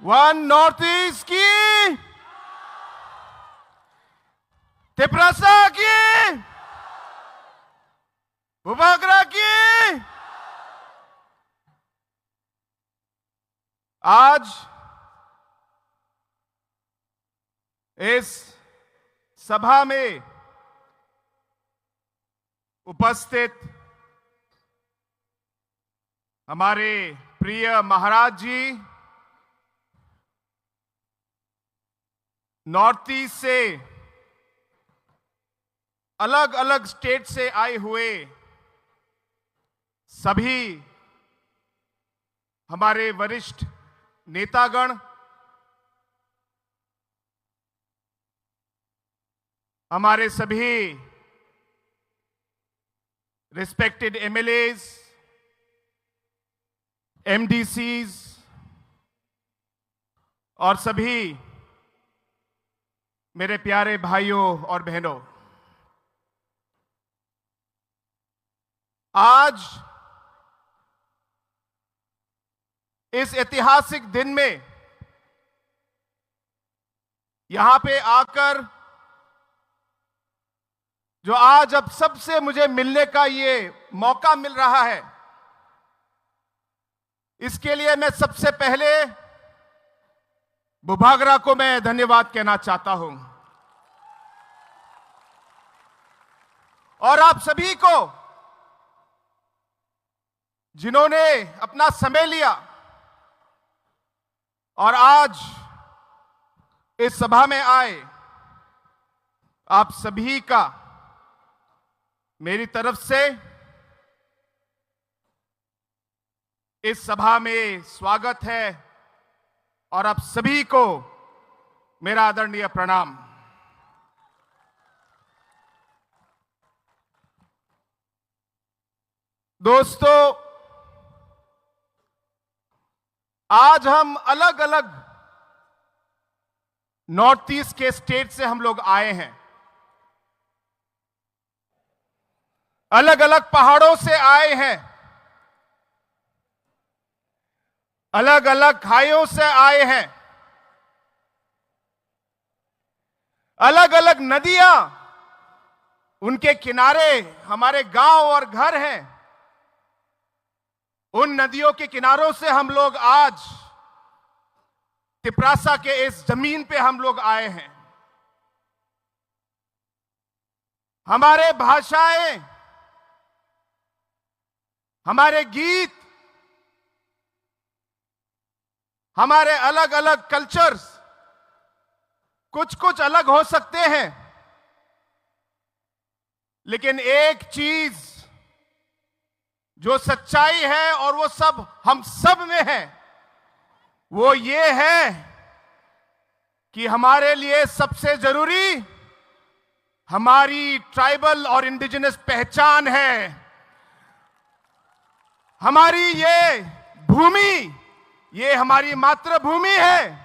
One north east की, तिपरासा की, बुभागरा की। आज इस सभा में उपस्थित हमारे प्रिय महाराज जी, नॉर्थ ईस्ट से अलग अलग स्टेट से आए हुए सभी हमारे वरिष्ठ नेतागण, हमारे सभी रिस्पेक्टेड एमएलएज, एमडीसीज और सभी मेरे प्यारे भाइयों और बहनों, आज इस ऐतिहासिक दिन में यहां पे आकर जो आज अब सबसे मुझे मिलने का ये मौका मिल रहा है, इसके लिए मैं सबसे पहले बुभागरा को मैं धन्यवाद कहना चाहता हूं और आप सभी को जिन्होंने अपना समय लिया और आज इस सभा में आए। आप सभी का मेरी तरफ से इस सभा में स्वागत है और आप सभी को मेरा आदरणीय प्रणाम। दोस्तों, आज हम अलग अलग नॉर्थ ईस्ट के स्टेट से हम लोग आए हैं, अलग अलग पहाड़ों से आए हैं, अलग अलग खाइयों से आए हैं, अलग अलग नदियां, उनके किनारे हमारे गांव और घर हैं। उन नदियों के किनारों से हम लोग आज तिपरासा के इस जमीन पे हम लोग आए हैं। हमारे भाषाएं, हमारे गीत, हमारे अलग अलग कल्चर्स कुछ कुछ अलग हो सकते हैं, लेकिन एक चीज जो सच्चाई है और वो सब हम सब में है, वो ये है कि हमारे लिए सबसे जरूरी हमारी ट्राइबल और इंडिजिनस पहचान है। हमारी ये भूमि, ये हमारी मातृभूमि है।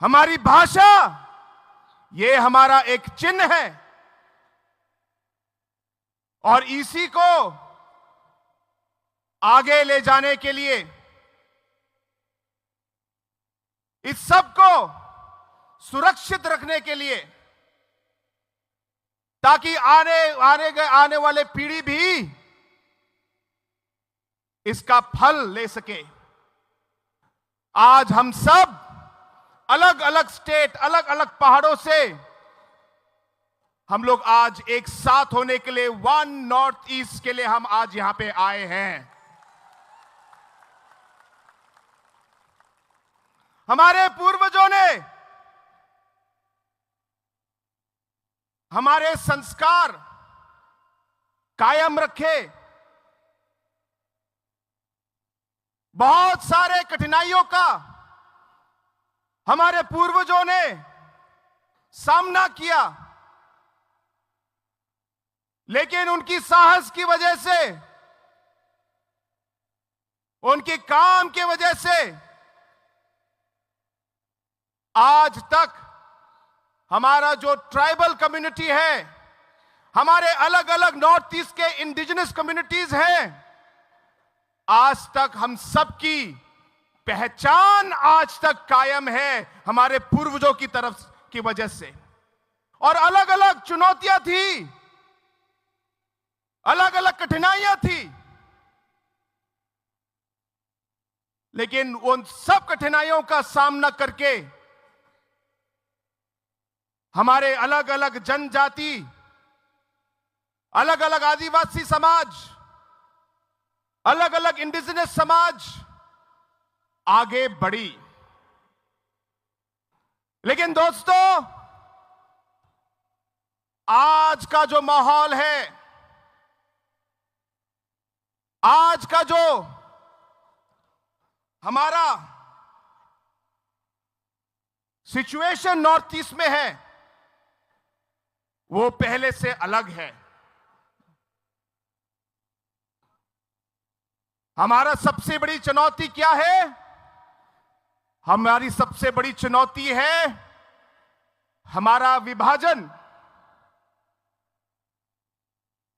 हमारी भाषा, ये हमारा एक चिन्ह है और इसी को आगे ले जाने के लिए, इस सब को सुरक्षित रखने के लिए, ताकि आने वाले पीढ़ी भी इसका फल ले सके। आज हम सब अलग अलग स्टेट, अलग अलग पहाड़ों से हम लोग आज एक साथ होने के लिए, वन नॉर्थ ईस्ट के लिए हम आज यहां पे आए हैं। हमारे पूर्वजों ने हमारे संस्कार कायम रखे, बहुत सारे कठिनाइयों का हमारे पूर्वजों ने सामना किया, लेकिन उनकी साहस की वजह से, उनके काम की वजह से आज तक हमारा जो ट्राइबल कम्युनिटी है, हमारे अलग अलग नॉर्थ ईस्ट के इंडिजिनस कम्युनिटीज हैं, आज तक हम सबकी पहचान आज तक कायम है हमारे पूर्वजों की तरफ की वजह से। और अलग अलग चुनौतियां थी, अलग अलग कठिनाइयां थी, लेकिन उन सब कठिनाइयों का सामना करके हमारे अलग अलग जनजाति, अलग अलग आदिवासी समाज, अलग अलग इंडिजिनस समाज आगे बढ़ी। लेकिन दोस्तों, आज का जो माहौल है, आज का जो हमारा सिचुएशन नॉर्थ ईस्ट में है, वो पहले से अलग है। हमारा सबसे बड़ी चुनौती क्या है? हमारी सबसे बड़ी चुनौती है हमारा विभाजन।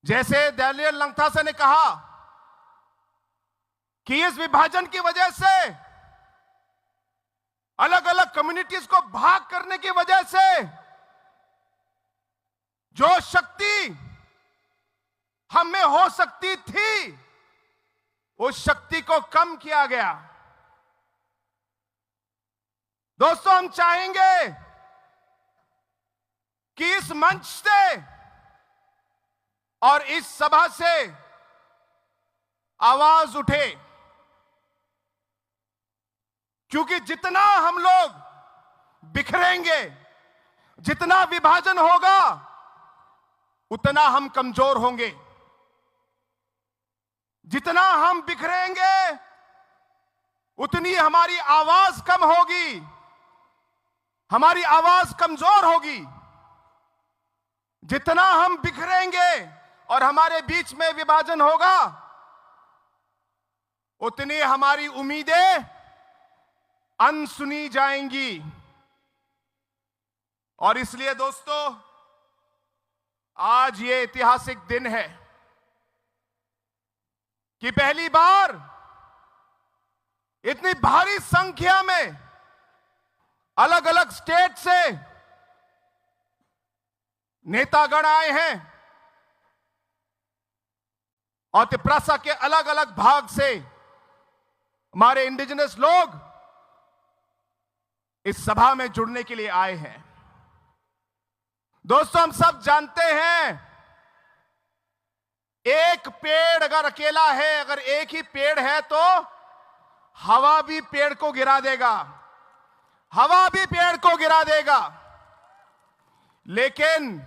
जैसे दलियल लंगथासा ने कहा कि इस विभाजन की वजह से, अलग अलग कम्युनिटीज को भाग करने की वजह से जो शक्ति हम में हो सकती थी, उस शक्ति को कम किया गया। दोस्तों, हम चाहेंगे कि इस मंच से और इस सभा से आवाज उठे, क्योंकि जितना हम लोग बिखरेंगे, जितना विभाजन होगा, उतना हम कमजोर होंगे। जितना हम बिखरेंगे, उतनी हमारी आवाज कम होगी, हमारी आवाज कमजोर होगी। जितना हम बिखरेंगे और हमारे बीच में विभाजन होगा, उतनी हमारी उम्मीदें अनसुनी जाएंगी। और इसलिए दोस्तों, आज ये ऐतिहासिक दिन है कि पहली बार इतनी भारी संख्या में अलग अलग स्टेट से नेतागण आए हैं और त्रिपुरा के अलग अलग भाग से हमारे इंडिजिनस लोग इस सभा में जुड़ने के लिए आए हैं। दोस्तों, हम सब जानते हैं, एक पेड़ अगर अकेला है, अगर एक ही पेड़ है, तो हवा भी पेड़ को गिरा देगा, हवा भी पेड़ को गिरा देगा। लेकिन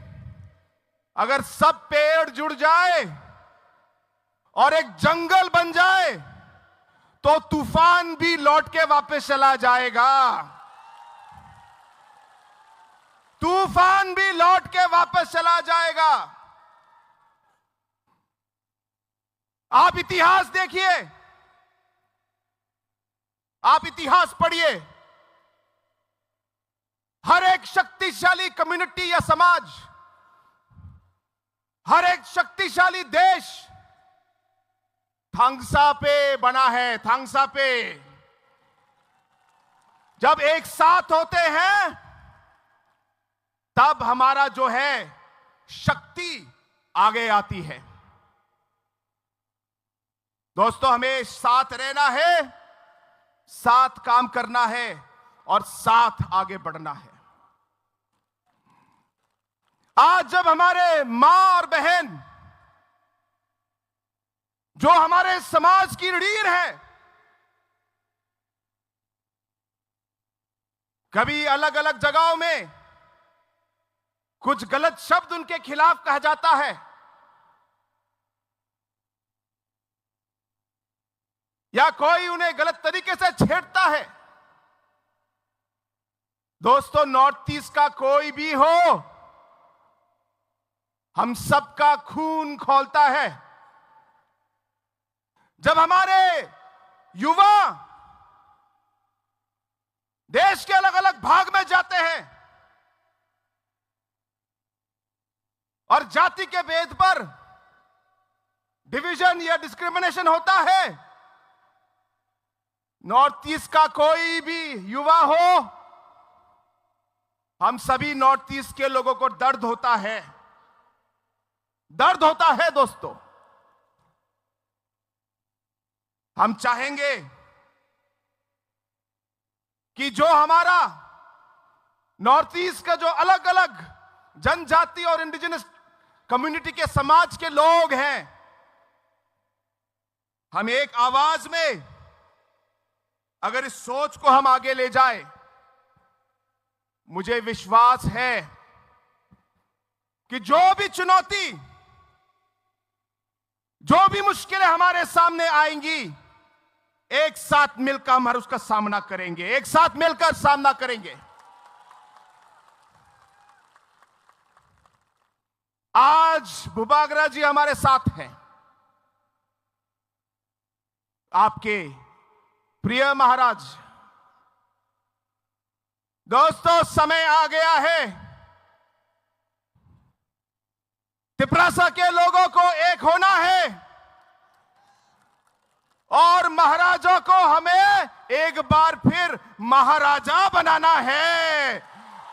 अगर सब पेड़ जुड़ जाए और एक जंगल बन जाए, तो तूफान भी लौट के वापस चला जाएगा, तूफान भी लौट के वापस चला जाएगा। आप इतिहास देखिए, आप इतिहास पढ़िए। हर एक शक्तिशाली कम्युनिटी या समाज, हर एक शक्तिशाली देश थांगसा पे बना है। थांगसा पे जब एक साथ होते हैं, तब हमारा जो है शक्ति आगे आती है। दोस्तों, हमें साथ रहना है, साथ काम करना है और साथ आगे बढ़ना है। आज जब हमारे मां और बहन, जो हमारे समाज की रीढ़ है, कभी अलग अलग जगहों में कुछ गलत शब्द उनके खिलाफ कहा जाता है, या कोई उन्हें गलत तरीके से छेड़ता है। दोस्तों, नॉर्थ ईस्ट का कोई भी हो, हम सबका खून खौलता है। जब हमारे युवा देश के अलग अलग भाग में जाते हैं और जाति के भेद पर डिवीजन या डिस्क्रिमिनेशन होता है, नॉर्थ ईस्ट का कोई भी युवा हो, हम सभी नॉर्थ ईस्ट के लोगों को दर्द होता है, दर्द होता है दोस्तों। हम चाहेंगे कि जो हमारा नॉर्थ ईस्ट का जो अलग अलग जनजाति और इंडिजिनस कम्युनिटी के समाज के लोग हैं, हम एक आवाज में अगर इस सोच को हम आगे ले जाए, मुझे विश्वास है कि जो भी चुनौती, जो भी मुश्किलें हमारे सामने आएंगी, एक साथ मिलकर हम उसका सामना करेंगे, एक साथ मिलकर सामना करेंगे। आज बुबागरा जी हमारे साथ हैं, आपके प्रिय महाराज। दोस्तों, समय आ गया है तिपरासा के लोगों को एक होना है और महाराजा को हमें एक बार फिर महाराजा बनाना है,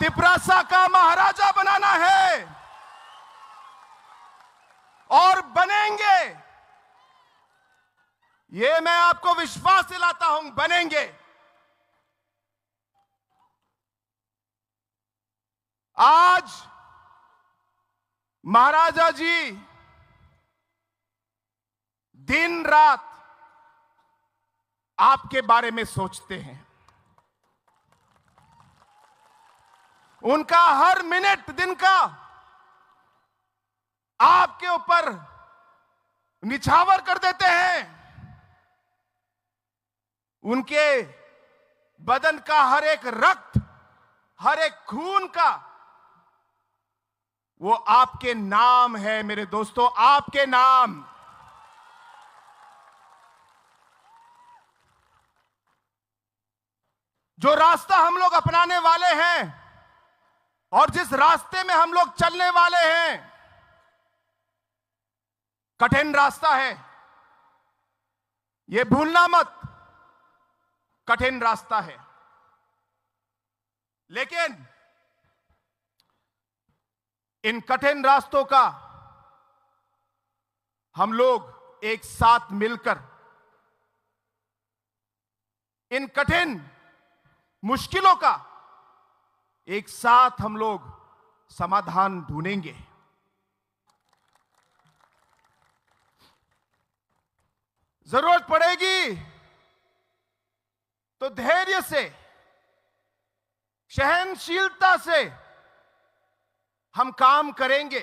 तिपरासा का महाराजा बनाना है और बनेंगे। ये मैं आपको विश्वास दिलाता हूं, बनेंगे। आज महाराजा जी दिन रात आपके बारे में सोचते हैं, उनका हर मिनट दिन का आपके ऊपर निछावर कर देते हैं। उनके बदन का हर एक रक्त, हर एक खून का वो आपके नाम है मेरे दोस्तों, आपके नाम। जो रास्ता हम लोग अपनाने वाले हैं और जिस रास्ते में हम लोग चलने वाले हैं, कठिन रास्ता है, यह भूलना मत, कठिन रास्ता है। लेकिन इन कठिन रास्तों का हम लोग एक साथ मिलकर इन कठिन मुश्किलों का एक साथ हम लोग समाधान ढूंढेंगे। जरूरत पड़ेगी तो धैर्य से, सहनशीलता से हम काम करेंगे।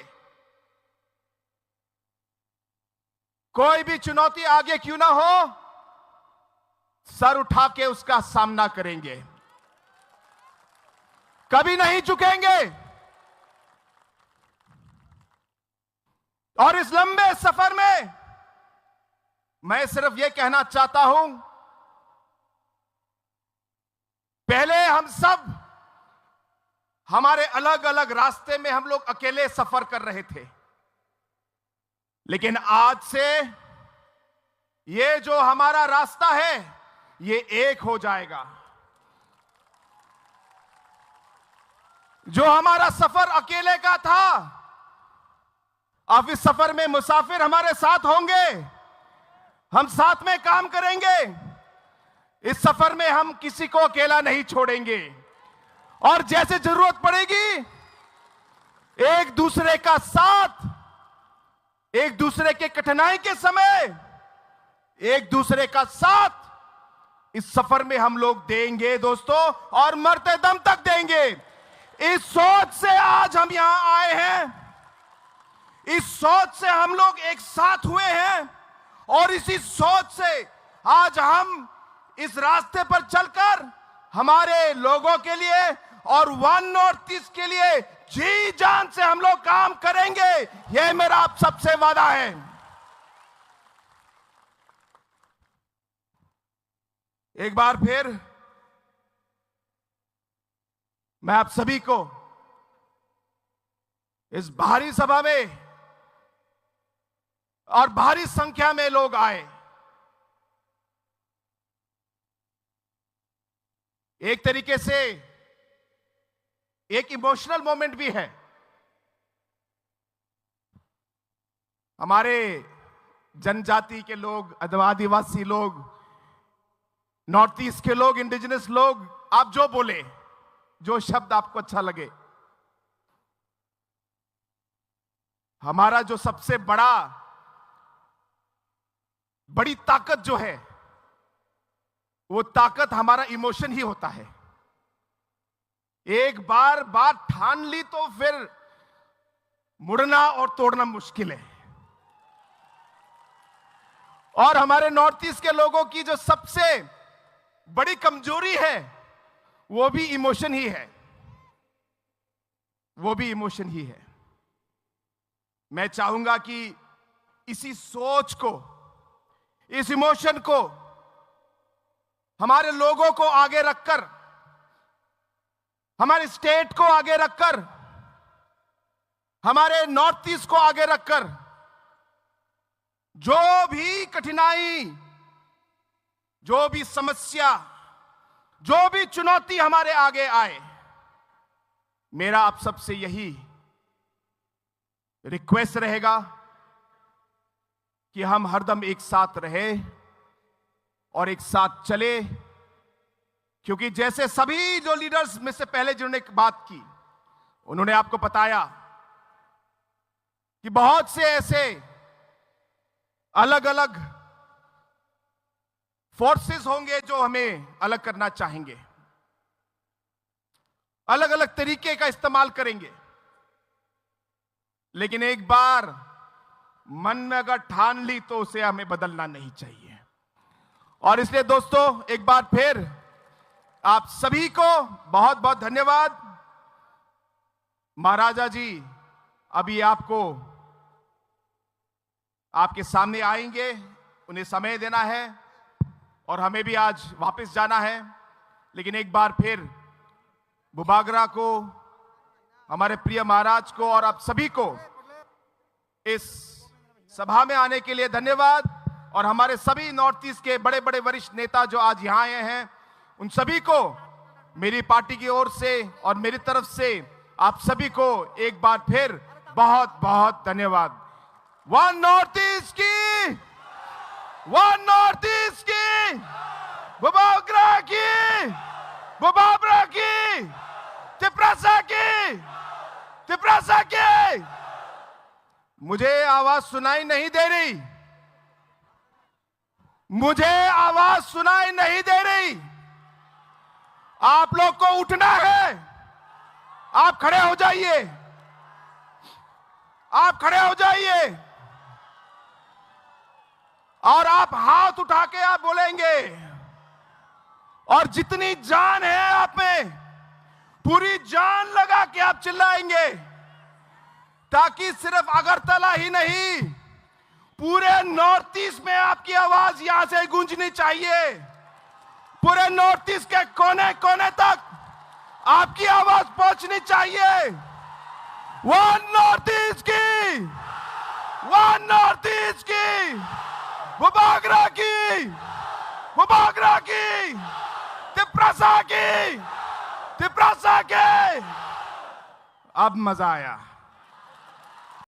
कोई भी चुनौती आगे क्यों ना हो, सर उठा के उसका सामना करेंगे, कभी नहीं झुकेंगे। और इस लंबे सफर में मैं सिर्फ यह कहना चाहता हूं, पहले हम सब हमारे अलग अलग रास्ते में हम लोग अकेले सफर कर रहे थे, लेकिन आज से ये जो हमारा रास्ता है ये एक हो जाएगा। जो हमारा सफर अकेले का था, अब इस सफर में मुसाफिर हमारे साथ होंगे, हम साथ में काम करेंगे। इस सफर में हम किसी को अकेला नहीं छोड़ेंगे और जैसे जरूरत पड़ेगी एक दूसरे का साथ, एक दूसरे के कठिनाई के समय एक दूसरे का साथ इस सफर में हम लोग देंगे दोस्तों, और मरते दम तक देंगे। इस सोच से आज हम यहां आए हैं, इस सोच से हम लोग एक साथ हुए हैं और इसी सोच से आज हम इस रास्ते पर चलकर हमारे लोगों के लिए और वन नॉर्थ ईस्ट के लिए जी जान से हम लोग काम करेंगे। यह मेरा आप सबसे वादा है। एक बार फिर मैं आप सभी को इस भारी सभा में और भारी संख्या में लोग आए, एक तरीके से एक इमोशनल मोमेंट भी है। हमारे जनजाति के लोग, आदिवासी लोग, नॉर्थ ईस्ट के लोग, इंडिजिनस लोग, आप जो बोले, जो शब्द आपको अच्छा लगे, हमारा जो सबसे बड़ी ताकत जो है, वो ताकत हमारा इमोशन ही होता है। एक बार बात ठान ली तो फिर मुड़ना और तोड़ना मुश्किल है। और हमारे नॉर्थ ईस्ट के लोगों की जो सबसे बड़ी कमजोरी है, वो भी इमोशन ही है, वो भी इमोशन ही है। मैं चाहूंगा कि इसी सोच को, इस इमोशन को हमारे लोगों को आगे रखकर, हमारे स्टेट को आगे रखकर, हमारे नॉर्थ ईस्ट को आगे रखकर, जो भी कठिनाई, जो भी समस्या, जो भी चुनौती हमारे आगे आए, मेरा आप सबसे यही रिक्वेस्ट रहेगा कि हम हरदम एक साथ रहे और एक साथ चले। क्योंकि जैसे सभी जो लीडर्स में से पहले जिन्होंने बात की, उन्होंने आपको बताया कि बहुत से ऐसे अलग अलग फोर्सेस होंगे जो हमें अलग करना चाहेंगे, अलग अलग तरीके का इस्तेमाल करेंगे। लेकिन एक बार मन में अगर ठान ली तो उसे हमें बदलना नहीं चाहिए। और इसलिए दोस्तों, एक बार फिर आप सभी को बहुत बहुत धन्यवाद। महाराजा जी अभी आपके सामने आएंगे, उन्हें समय देना है और हमें भी आज वापस जाना है। लेकिन एक बार फिर बुबागरा को, हमारे प्रिय महाराज को और आप सभी को इस सभा में आने के लिए धन्यवाद। और हमारे सभी नॉर्थ ईस्ट के बड़े बड़े वरिष्ठ नेता जो आज यहां आए हैं, उन सभी को मेरी पार्टी की ओर से और मेरी तरफ से आप सभी को एक बार फिर बहुत बहुत धन्यवाद। वन नॉर्थ ईस्ट की, वन नॉर्थ ईस्ट की, बुबागरा की, बुबागरा की, तिपरासा की, तिपरासा की। मुझे आवाज सुनाई नहीं दे रही, मुझे आवाज सुनाई नहीं दे रही। आप लोग को उठना है, आप खड़े हो जाइए, आप खड़े हो जाइए और आप हाथ उठा के आप बोलेंगे। और जितनी जान है आप में, पूरी जान लगा के आप चिल्लाएंगे, ताकि सिर्फ अगरतला ही नहीं, पूरे नॉर्थ ईस्ट में आपकी आवाज यहां से गूंजनी चाहिए। पूरे नॉर्थ ईस्ट के कोने कोने तक आपकी आवाज पहुंचनी चाहिए। वन नॉर्थ ईस्ट की, वन नॉर्थ ईस्ट की, बुबागरा की, बुबागरा की, तिपरासा की, तिपरासा के। अब मजा आया।